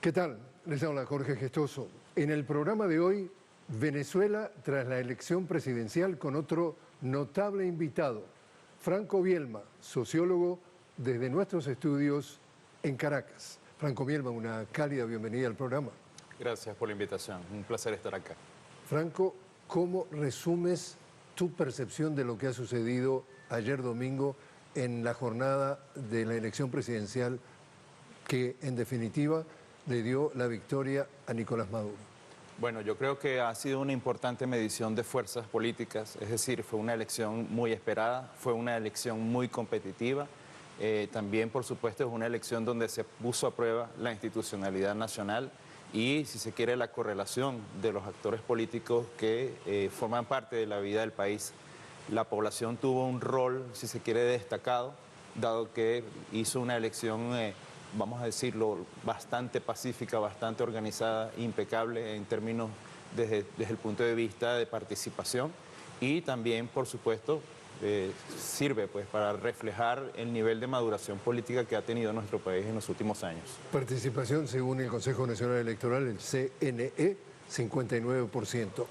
¿Qué tal? Les habla Jorge Gestoso. En el programa de hoy, Venezuela tras la elección presidencial con otro notable invitado, Franco Bielma, sociólogo desde nuestros estudios en Caracas. Franco Bielma, una cálida bienvenida al programa. Gracias por la invitación, un placer estar acá. Franco, ¿cómo resumes tu percepción de lo que ha sucedido ayer domingo en la jornada de la elección presidencial que, en definitiva, le dio la victoria a Nicolás Maduro? Bueno, yo creo que ha sido una importante medición de fuerzas políticas, es decir, fue una elección muy esperada, fue una elección muy competitiva. También, por supuesto, es una elección donde se puso a prueba la institucionalidad nacional y, si se quiere, la correlación de los actores políticos que forman parte de la vida del país. La población tuvo un rol, si se quiere, destacado, dado que hizo una elección, vamos a decirlo, bastante pacífica, bastante organizada, impecable en términos desde el punto de vista de participación, y también, por supuesto, sirve pues para reflejar el nivel de maduración política que ha tenido nuestro país en los últimos años. Participación, según el Consejo Nacional Electoral, el CNE, 59%.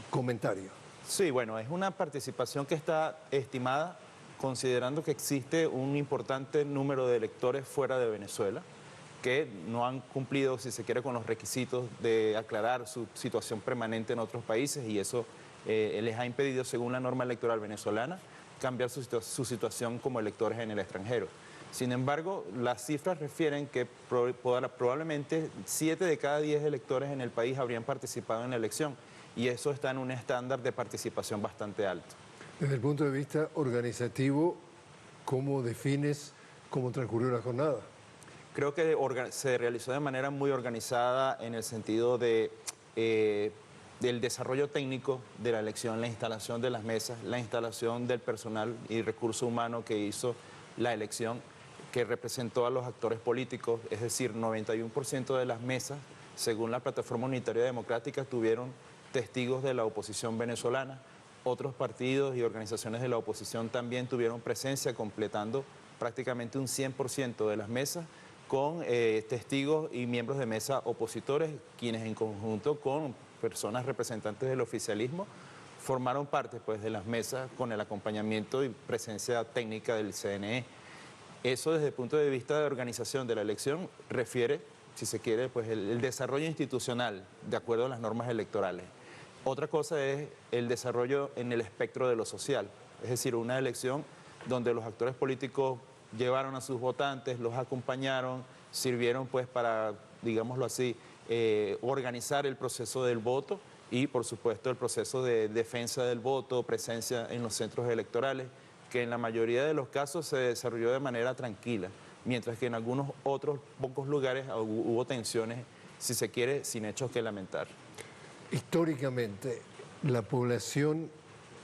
Comentario. Sí, bueno, es una participación que está estimada considerando que existe un importante número de electores fuera de Venezuela que no han cumplido, si se quiere, con los requisitos de aclarar su situación permanente en otros países, y eso les ha impedido, según la norma electoral venezolana, cambiar su situación como electores en el extranjero. Sin embargo, las cifras refieren que probablemente 7 de cada 10 electores en el país habrían participado en la elección, y eso está en un estándar de participación bastante alto. Desde el punto de vista organizativo, ¿cómo defines cómo transcurrió la jornada? Creo que se realizó de manera muy organizada en el sentido del desarrollo técnico de la elección, la instalación de las mesas, la instalación del personal y recurso humano que hizo la elección, que representó a los actores políticos, es decir, 91% de las mesas, según la Plataforma Unitaria Democrática, tuvieron testigos de la oposición venezolana. Otros partidos y organizaciones de la oposición también tuvieron presencia, completando prácticamente un 100% de las mesas con testigos y miembros de mesa opositores, quienes en conjunto con personas representantes del oficialismo formaron parte pues, de las mesas con el acompañamiento y presencia técnica del CNE. Eso, desde el punto de vista de organización de la elección, refiere, si se quiere, pues el desarrollo institucional de acuerdo a las normas electorales. Otra cosa es el desarrollo en el espectro de lo social, es decir, una elección donde los actores políticos llevaron a sus votantes, los acompañaron, sirvieron pues para, digámoslo así, organizar el proceso del voto y, por supuesto, el proceso de defensa del voto, presencia en los centros electorales, que en la mayoría de los casos se desarrolló de manera tranquila, mientras que en algunos otros pocos lugares hubo tensiones, si se quiere, sin hechos que lamentar. Históricamente, ¿la población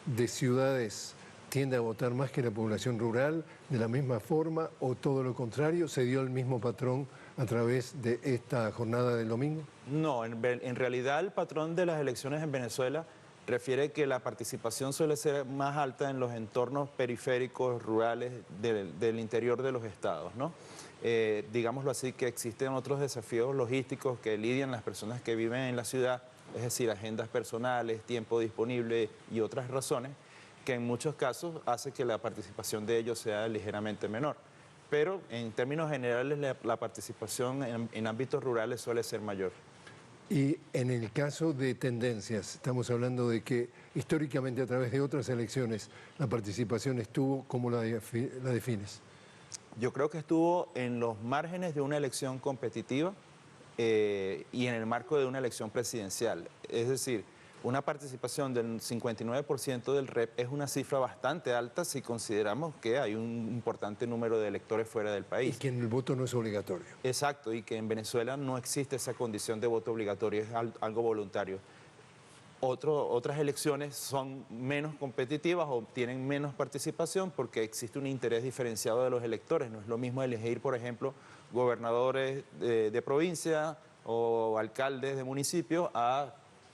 de ciudades tiende a votar más que la población rural de la misma forma, o todo lo contrario? ¿Se dio el mismo patrón a través de esta jornada del domingo? No, en realidad el patrón de las elecciones en Venezuela refiere que la participación suele ser más alta en los entornos periféricos, rurales del interior de los estados, ¿no? Digámoslo así, que existen otros desafíos logísticos que lidian las personas que viven en la ciudad, es decir, agendas personales, tiempo disponible y otras razones, que en muchos casos hace que la participación de ellos sea ligeramente menor. Pero en términos generales la participación en ámbitos rurales suele ser mayor. Y en el caso de tendencias, estamos hablando de que históricamente a través de otras elecciones la participación estuvo, ¿cómo la defines? Yo creo que estuvo en los márgenes de una elección competitiva y en el marco de una elección presidencial. Es decir, una participación del 59% del REP es una cifra bastante alta si consideramos que hay un importante número de electores fuera del país. Y que el voto no es obligatorio. Exacto, y que en Venezuela no existe esa condición de voto obligatorio, es algo voluntario. Otras elecciones son menos competitivas o tienen menos participación porque existe un interés diferenciado de los electores. No es lo mismo elegir, por ejemplo, gobernadores de provincia o alcaldes de municipio a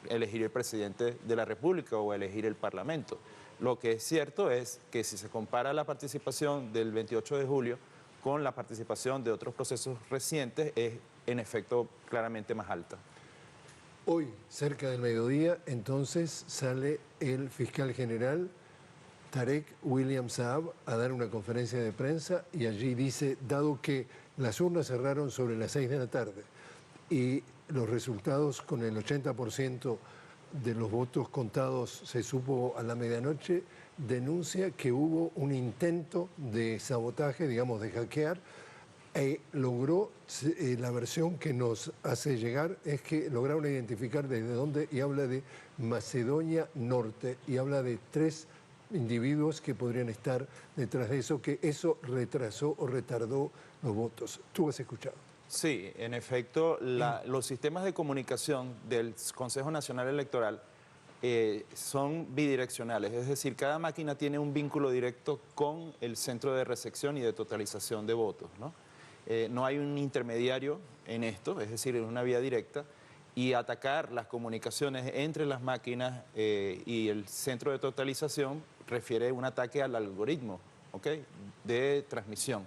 elegir el presidente de la República o elegir el Parlamento. Lo que es cierto es que si se compara la participación del 28 de julio con la participación de otros procesos recientes, es en efecto claramente más alta. Hoy, cerca del mediodía, entonces sale el fiscal general Tarek William Saab a dar una conferencia de prensa y allí dice, dado que las urnas cerraron sobre las 6 de la tarde y los resultados con el 80% de los votos contados se supo a la medianoche, denuncia que hubo un intento de sabotaje, digamos, de hackear, logró, la versión que nos hace llegar es que lograron identificar desde dónde, y habla de Macedonia Norte, y habla de 3 individuos que podrían estar detrás de eso, que eso retrasó o retardó los votos. ¿Tú has escuchado? Sí, en efecto, los sistemas de comunicación del Consejo Nacional Electoral son bidireccionales, es decir, cada máquina tiene un vínculo directo con el centro de recepción y de totalización de votos, ¿no? No hay un intermediario en esto, es decir, en una vía directa, y atacar las comunicaciones entre las máquinas y el centro de totalización refiere un ataque al algoritmo, ¿ok?, de transmisión.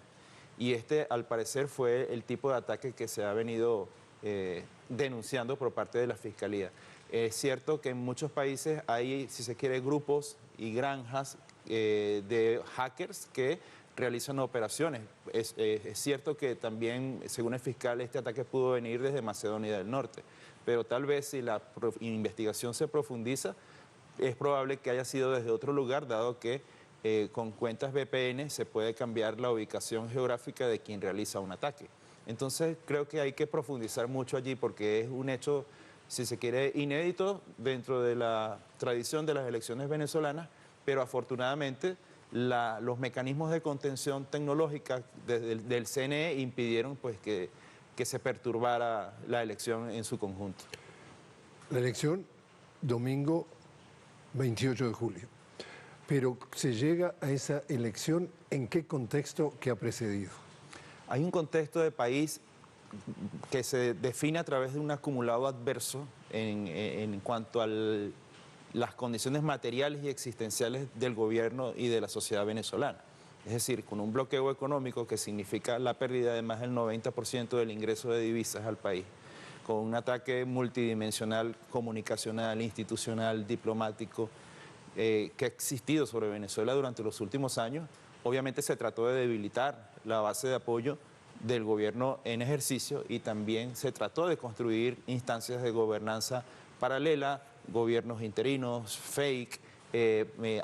Y este, al parecer, fue el tipo de ataque que se ha venido denunciando por parte de la Fiscalía. Es cierto que en muchos países hay, si se quiere, grupos y granjas de hackers que realizan operaciones. Es cierto que también, según el fiscal, este ataque pudo venir desde Macedonia del Norte, pero tal vez si la investigación se profundiza, es probable que haya sido desde otro lugar, dado que con cuentas VPN se puede cambiar la ubicación geográfica de quien realiza un ataque. Entonces creo que hay que profundizar mucho allí porque es un hecho, si se quiere, inédito dentro de la tradición de las elecciones venezolanas, pero afortunadamente los mecanismos de contención tecnológica del CNE impidieron pues, que se perturbara la elección en su conjunto. La elección, domingo 28 de julio. Pero se llega a esa elección, ¿en qué contexto que ha precedido? Hay un contexto de país que se define a través de un acumulado adverso en cuanto a las condiciones materiales y existenciales del gobierno y de la sociedad venezolana. Es decir, con un bloqueo económico que significa la pérdida de más del 90% del ingreso de divisas al país, con un ataque multidimensional, comunicacional, institucional, diplomático, que ha existido sobre Venezuela durante los últimos años. Obviamente se trató de debilitar la base de apoyo del gobierno en ejercicio y también se trató de construir instancias de gobernanza paralela, gobiernos interinos, fake,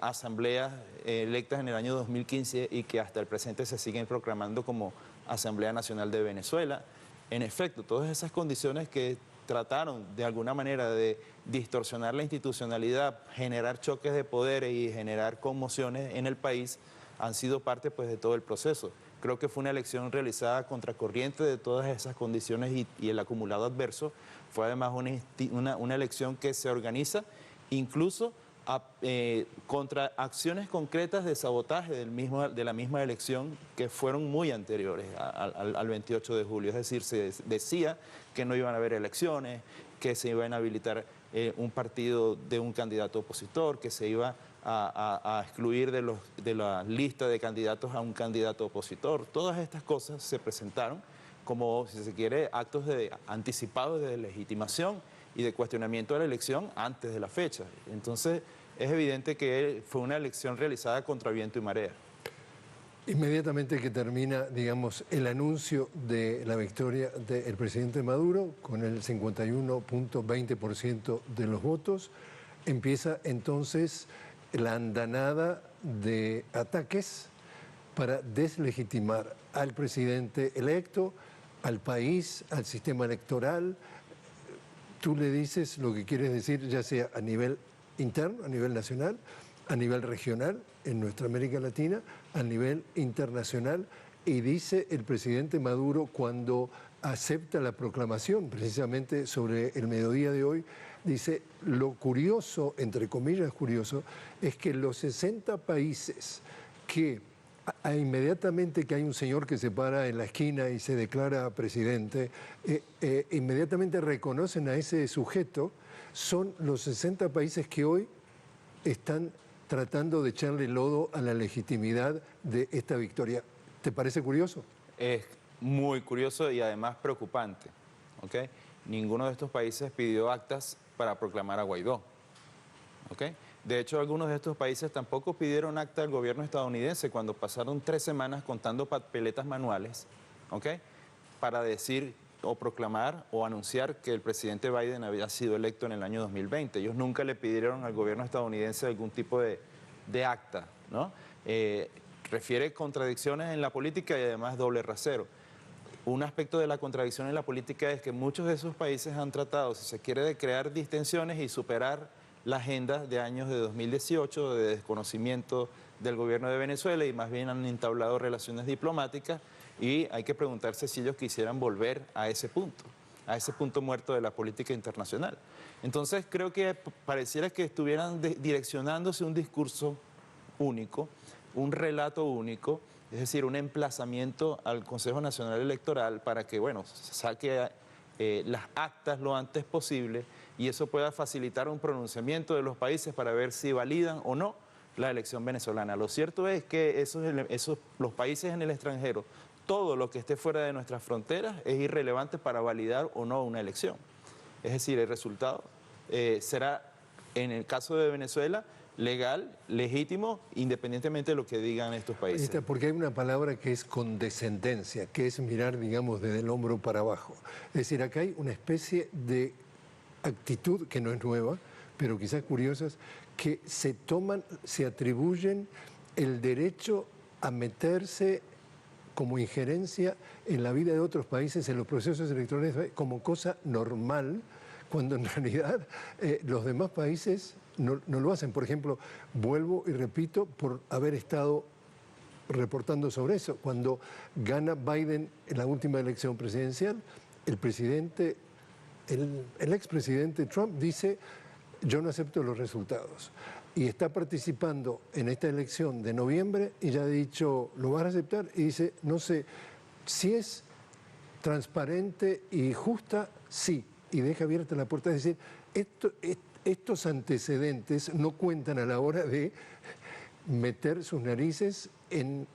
asambleas electas en el año 2015 y que hasta el presente se siguen proclamando como Asamblea Nacional de Venezuela. En efecto, todas esas condiciones que trataron de alguna manera de distorsionar la institucionalidad, generar choques de poderes y generar conmociones en el país, han sido parte pues, de todo el proceso. Creo que fue una elección realizada contracorriente de todas esas condiciones y el acumulado adverso. Fue además una elección que se organiza incluso contra acciones concretas de sabotaje de la misma elección que fueron muy anteriores al 28 de julio. Es decir, se decía que no iban a haber elecciones, que se iba a inhabilitar un partido de un candidato opositor, que se iba a excluir de la lista de candidatos a un candidato opositor. Todas estas cosas se presentaron como, si se quiere, actos anticipados de legitimación y de cuestionamiento de la elección antes de la fecha. Entonces, es evidente que fue una elección realizada contra viento y marea. Inmediatamente que termina, digamos, el anuncio de la victoria del presidente Maduro, con el 51.20% de los votos, empieza entonces la andanada de ataques para deslegitimar al presidente electo, al país, al sistema electoral. Tú le dices lo que quieres decir, ya sea a nivel interno, a nivel nacional, a nivel regional, en nuestra América Latina, a nivel internacional, y dice el presidente Maduro cuando acepta la proclamación, precisamente sobre el mediodía de hoy, dice, lo curioso, entre comillas curioso, es que los 60 países que inmediatamente que hay un señor que se para en la esquina y se declara presidente, inmediatamente reconocen a ese sujeto, son los 60 países que hoy están tratando de echarle lodo a la legitimidad de esta victoria. ¿Te parece curioso? muy curioso y además preocupante. ¿Ok? Ninguno de estos países pidió actas para proclamar a Guaidó. ¿Ok? De hecho, algunos de estos países tampoco pidieron acta al gobierno estadounidense cuando pasaron 3 semanas contando papeletas manuales, ¿ok?, para decir o proclamar o anunciar que el presidente Biden había sido electo en el año 2020. Ellos nunca le pidieron al gobierno estadounidense algún tipo de acta, ¿no? Refiere contradicciones en la política y además doble rasero. Un aspecto de la contradicción en la política es que muchos de esos países han tratado, si se quiere, de crear distensiones y superar la agenda de años de 2018 de desconocimiento del gobierno de Venezuela y más bien han entablado relaciones diplomáticas y hay que preguntarse si ellos quisieran volver a ese punto muerto de la política internacional. Entonces creo que pareciera que estuvieran direccionándose un discurso único, un relato único, es decir, un emplazamiento al Consejo Nacional Electoral para que, bueno, saque las actas lo antes posible y eso pueda facilitar un pronunciamiento de los países para ver si validan o no la elección venezolana. Lo cierto es que los países en el extranjero, todo lo que esté fuera de nuestras fronteras es irrelevante para validar o no una elección. Es decir, el resultado será, en el caso de Venezuela, legal, legítimo, independientemente de lo que digan estos países. Porque hay una palabra que es condescendencia, que es mirar, digamos, desde el hombro para abajo. Es decir, acá hay una especie de actitud que no es nueva, pero quizás curiosas, que se atribuyen el derecho a meterse como injerencia en la vida de otros países, en los procesos electorales, como cosa normal, cuando en realidad los demás países no lo hacen. Por ejemplo, vuelvo y repito por haber estado reportando sobre eso. Cuando gana Biden en la última elección presidencial, el expresidente Trump dice: yo no acepto los resultados. Y está participando en esta elección de noviembre y ya ha dicho: ¿lo vas a aceptar? Y dice: no sé, si es transparente y justa, sí. Y deja abierta la puerta. Es decir, estos antecedentes no cuentan a la hora de meter sus narices en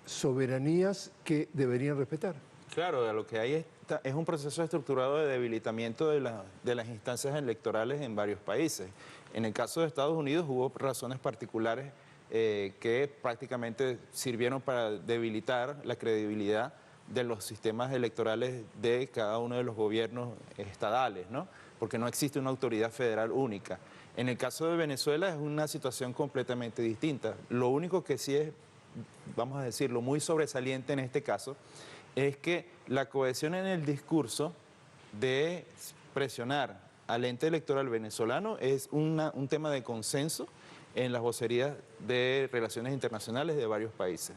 soberanías que deberían respetar. Claro, lo que hay es un proceso estructurado de debilitamiento de las instancias electorales en varios países. En el caso de Estados Unidos hubo razones particulares que prácticamente sirvieron para debilitar la credibilidad de los sistemas electorales de cada uno de los gobiernos estadales, ¿no? Porque no existe una autoridad federal única. En el caso de Venezuela es una situación completamente distinta. Lo único que sí es, vamos a decirlo, muy sobresaliente en este caso, es que la cohesión en el discurso de presionar al ente electoral venezolano es un tema de consenso en las vocerías de relaciones internacionales de varios países.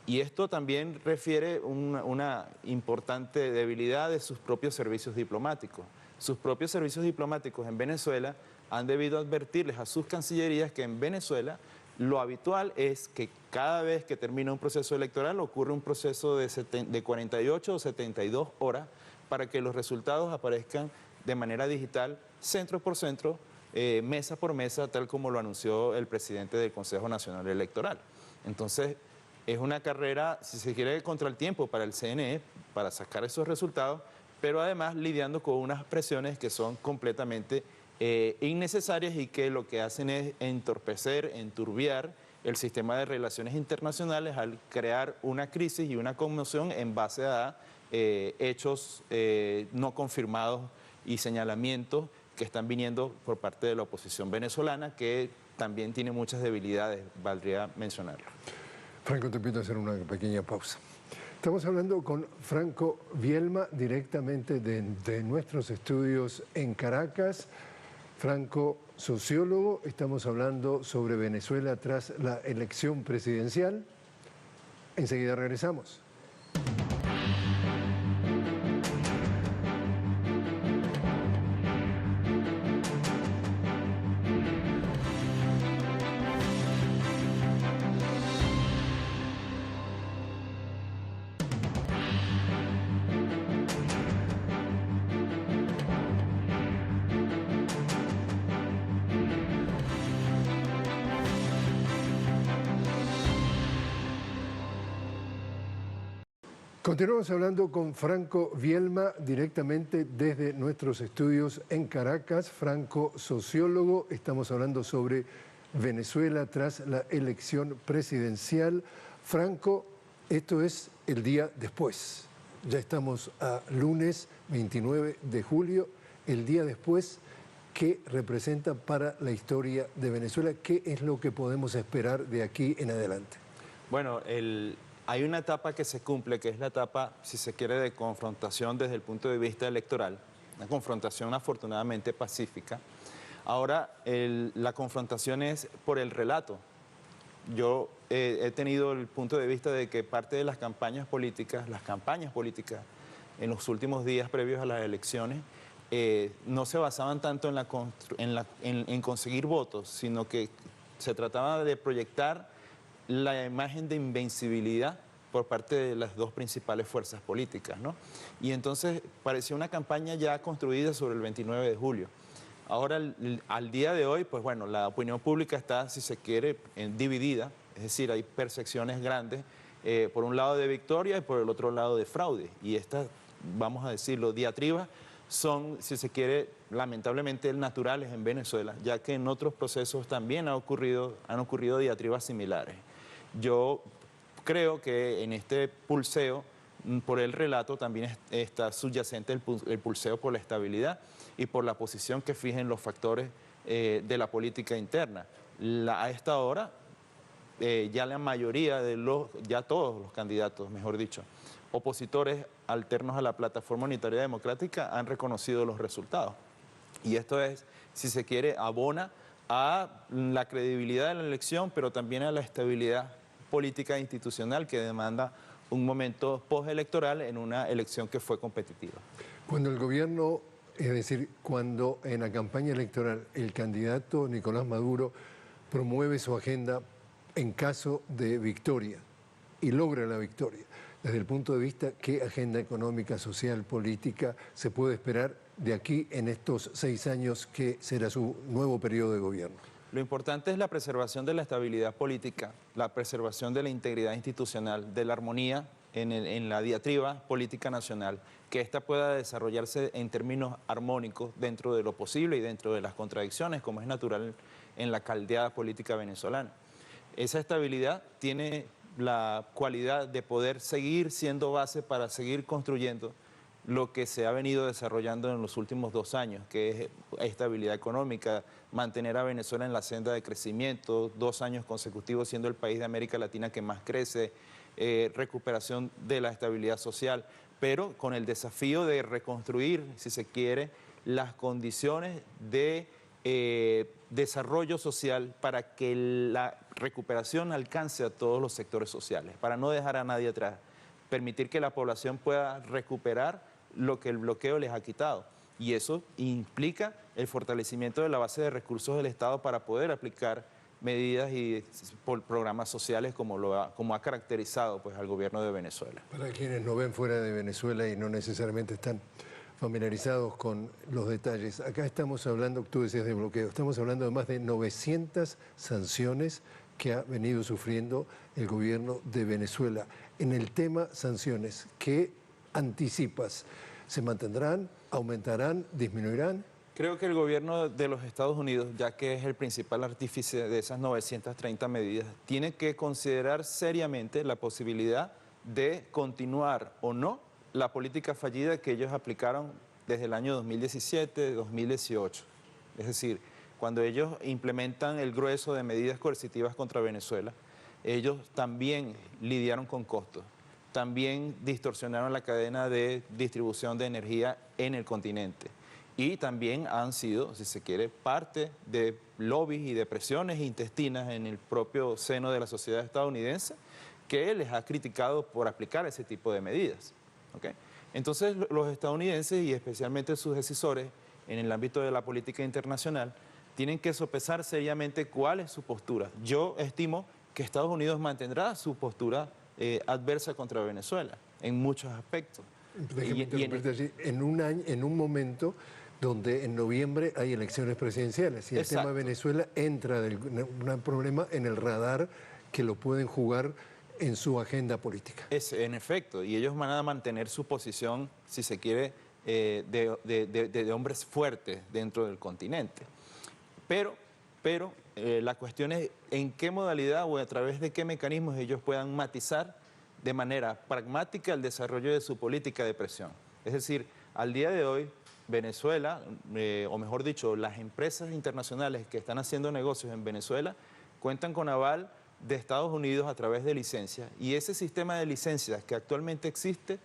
Y esto también refiere una importante debilidad de sus propios servicios diplomáticos. Sus propios servicios diplomáticos en Venezuela han debido advertirles a sus cancillerías que en Venezuela lo habitual es que cada vez que termina un proceso electoral ocurre un proceso de 48 o 72 horas para que los resultados aparezcan de manera digital, centro por centro, mesa por mesa, tal como lo anunció el presidente del Consejo Nacional Electoral. Entonces, es una carrera, si se quiere, contra el tiempo para el CNE, para sacar esos resultados, pero además lidiando con unas presiones que son completamente innecesarias y que lo que hacen es entorpecer, enturbiar el sistema de relaciones internacionales al crear una crisis y una conmoción en base a hechos no confirmados y señalamientos que están viniendo por parte de la oposición venezolana, que también tiene muchas debilidades, valdría mencionarlo. Franco, te pido hacer una pequeña pausa. Estamos hablando con Franco Vielma, directamente de nuestros estudios en Caracas. Franco, sociólogo, estamos hablando sobre Venezuela tras la elección presidencial. Enseguida regresamos. Continuamos hablando con Franco Vielma directamente desde nuestros estudios en Caracas. Franco, sociólogo, estamos hablando sobre Venezuela tras la elección presidencial. Franco, esto es el día después. Ya estamos a lunes 29 de julio, el día después. ¿Qué representa para la historia de Venezuela? ¿Qué es lo que podemos esperar de aquí en adelante? Bueno, hay una etapa que se cumple, que es la etapa, si se quiere, de confrontación desde el punto de vista electoral, una confrontación afortunadamente pacífica. Ahora, la confrontación es por el relato. Yo he tenido el punto de vista de que parte de las campañas políticas en los últimos días previos a las elecciones, no se basaban tanto en conseguir votos, sino que se trataba de proyectar la imagen de invencibilidad por parte de las dos principales fuerzas políticas, ¿no? Y entonces parecía una campaña ya construida sobre el 29 de julio. Ahora, al día de hoy, pues bueno, la opinión pública está, si se quiere, dividida, es decir, hay percepciones grandes, por un lado de victoria y por el otro lado de fraude. Y estas, vamos a decirlo, diatribas son, si se quiere, lamentablemente naturales en Venezuela, ya que en otros procesos también han ocurrido diatribas similares. Yo creo que en este pulseo por el relato también está subyacente el pulseo por la estabilidad y por la posición que fijen los factores de la política interna. A esta hora, ya la mayoría ya todos los candidatos, mejor dicho, opositores alternos a la plataforma unitaria democrática han reconocido los resultados. Y esto es, si se quiere, abona a la credibilidad de la elección, pero también a la estabilidad política e institucional que demanda un momento postelectoral en una elección que fue competitiva. Cuando el gobierno, es decir, cuando en la campaña electoral el candidato Nicolás Maduro promueve su agenda en caso de victoria y logra la victoria, desde el punto de vista, ¿qué agenda económica, social, política se puede esperar de aquí en estos 6 años que será su nuevo periodo de gobierno? Lo importante es la preservación de la estabilidad política, la preservación de la integridad institucional, de la armonía en la diatriba política nacional, que ésta pueda desarrollarse en términos armónicos dentro de lo posible y dentro de las contradicciones, como es natural en la caldeada política venezolana. Esa estabilidad tiene la cualidad de poder seguir siendo base para seguir construyendo lo que se ha venido desarrollando en los últimos 2 años, que es estabilidad económica, mantener a Venezuela en la senda de crecimiento, 2 años consecutivos siendo el país de América Latina que más crece, recuperación de la estabilidad social, pero con el desafío de reconstruir, si se quiere, las condiciones de desarrollo social para que la recuperación alcance a todos los sectores sociales, para no dejar a nadie atrás, permitir que la población pueda recuperar lo que el bloqueo les ha quitado. Y eso implica el fortalecimiento de la base de recursos del Estado para poder aplicar medidas y programas sociales como ha caracterizado pues, al gobierno de Venezuela. Para quienes nos ven fuera de Venezuela y no necesariamente están familiarizados con los detalles, acá estamos hablando, tú decías de bloqueo, estamos hablando de más de 900 sanciones que ha venido sufriendo el gobierno de Venezuela. En el tema sanciones, ¿qué anticipas? ¿Se mantendrán, aumentarán, disminuirán? Creo que el gobierno de los Estados Unidos, ya que es el principal artífice de esas 930 medidas, tiene que considerar seriamente la posibilidad de continuar o no la política fallida que ellos aplicaron desde el año 2017-2018. Es decir, cuando ellos implementan el grueso de medidas coercitivas contra Venezuela, ellos también lidiaron con costos, también distorsionaron la cadena de distribución de energía en el continente y también han sido, si se quiere, parte de lobbies y de presiones intestinas en el propio seno de la sociedad estadounidense que les ha criticado por aplicar ese tipo de medidas. ¿Okay? Entonces los estadounidenses y especialmente sus decisores en el ámbito de la política internacional tienen que sopesar seriamente cuál es su postura. Yo estimo que Estados Unidos mantendrá su postura adversa contra Venezuela en muchos aspectos. En un momento donde en noviembre hay elecciones presidenciales y el tema de Venezuela entra un problema en el radar que lo pueden jugar en su agenda política. Es, en efecto, y ellos van a mantener su posición, si se quiere, de hombres fuertes dentro del continente. Pero la cuestión es en qué modalidad o a través de qué mecanismos ellos puedan matizar de manera pragmática el desarrollo de su política de presión. Es decir, al día de hoy, Venezuela, o mejor dicho, las empresas internacionales que están haciendo negocios en Venezuela cuentan con aval de Estados Unidos a través de licencias, y ese sistema de licencias que actualmente existe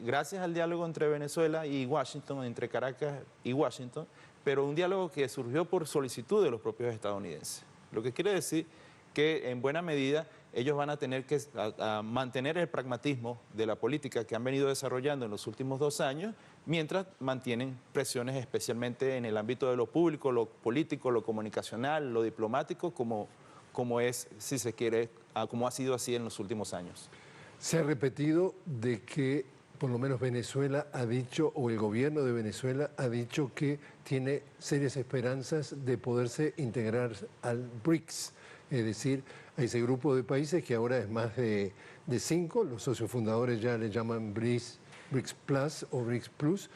gracias al diálogo entre Venezuela y Washington, entre Caracas y Washington, pero un diálogo que surgió por solicitud de los propios estadounidenses. Lo que quiere decir que en buena medida ellos van a tener que mantener el pragmatismo de la política que han venido desarrollando en los últimos 2 años, mientras mantienen presiones especialmente en el ámbito de lo público, lo político, lo comunicacional, lo diplomático, como es, si se quiere, como ha sido así en los últimos años. Se ha repetido de que por lo menos Venezuela ha dicho, o el gobierno de Venezuela ha dicho que tiene serias esperanzas de poderse integrar al BRICS, es decir, a ese grupo de países que ahora es más de 5, los socios fundadores ya le llaman BRICS Plus o BRICS Plus.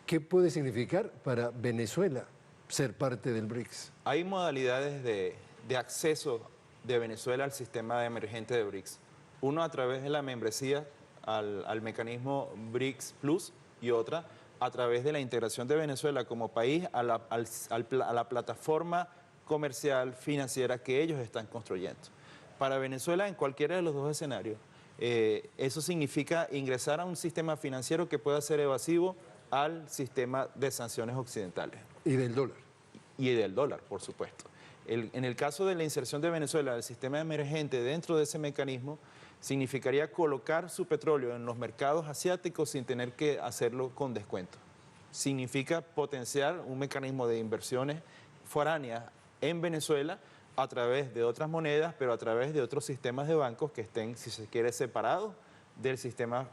¿Qué puede significar para Venezuela ser parte del BRICS? Hay modalidades de acceso de Venezuela al sistema emergente de BRICS. Uno a través de la membresía al mecanismo BRICS Plus y otra a través de la integración de Venezuela como país a la plataforma comercial, financiera que ellos están construyendo. Para Venezuela, en cualquiera de los 2 escenarios, eso significa ingresar a un sistema financiero que pueda ser evasivo al sistema de sanciones occidentales. Y del dólar. Y del dólar, por supuesto. En el caso de la inserción de Venezuela al sistema emergente dentro de ese mecanismo, significaría colocar su petróleo en los mercados asiáticos sin tener que hacerlo con descuento. Significa potenciar un mecanismo de inversiones foráneas en Venezuela a través de otras monedas, pero a través de otros sistemas de bancos que estén, si se quiere, separados del sistema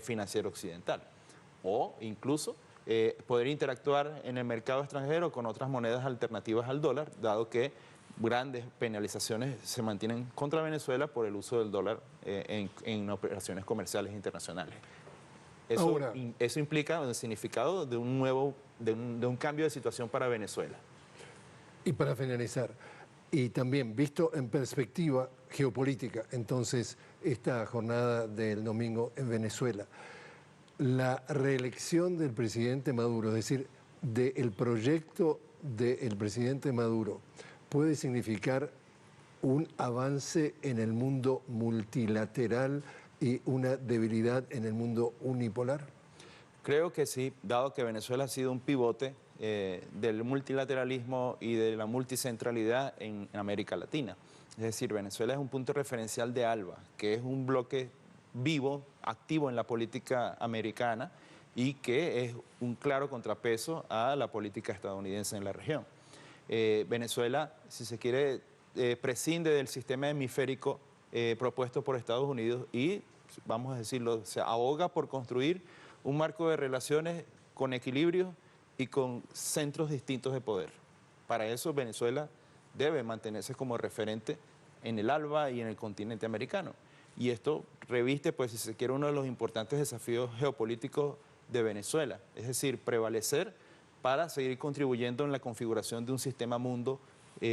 financiero occidental. O incluso poder interactuar en el mercado extranjero con otras monedas alternativas al dólar, dado que grandes penalizaciones se mantienen contra Venezuela por el uso del dólar en operaciones comerciales internacionales. Eso implica el significado de un cambio de situación para Venezuela. Y para finalizar, y también visto en perspectiva geopolítica, entonces, esta jornada del domingo en Venezuela, la reelección del presidente Maduro, es decir, del proyecto del presidente Maduro, puede significar un avance en el mundo multilateral y una debilidad en el mundo unipolar? Creo que sí, dado que Venezuela ha sido un pivote del multilateralismo y de la multicentralidad en América Latina. Es decir, Venezuela es un punto referencial de ALBA, que es un bloque vivo, activo en la política americana y que es un claro contrapeso a la política estadounidense en la región. Venezuela, si se quiere, prescinde del sistema hemisférico propuesto por Estados Unidos y, vamos a decirlo, se aboga por construir un marco de relaciones con equilibrio y con centros distintos de poder. Para eso Venezuela debe mantenerse como referente en el ALBA y en el continente americano. Y esto reviste, pues, si se quiere, uno de los importantes desafíos geopolíticos de Venezuela, es decir, prevalecer para seguir contribuyendo en la configuración de un sistema mundo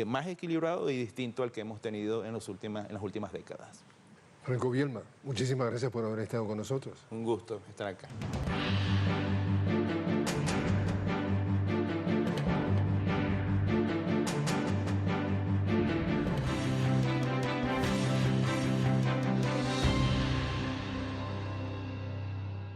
más equilibrado y distinto al que hemos tenido en las últimas décadas. Franco Bielma, muchísimas gracias por haber estado con nosotros. Un gusto estar acá.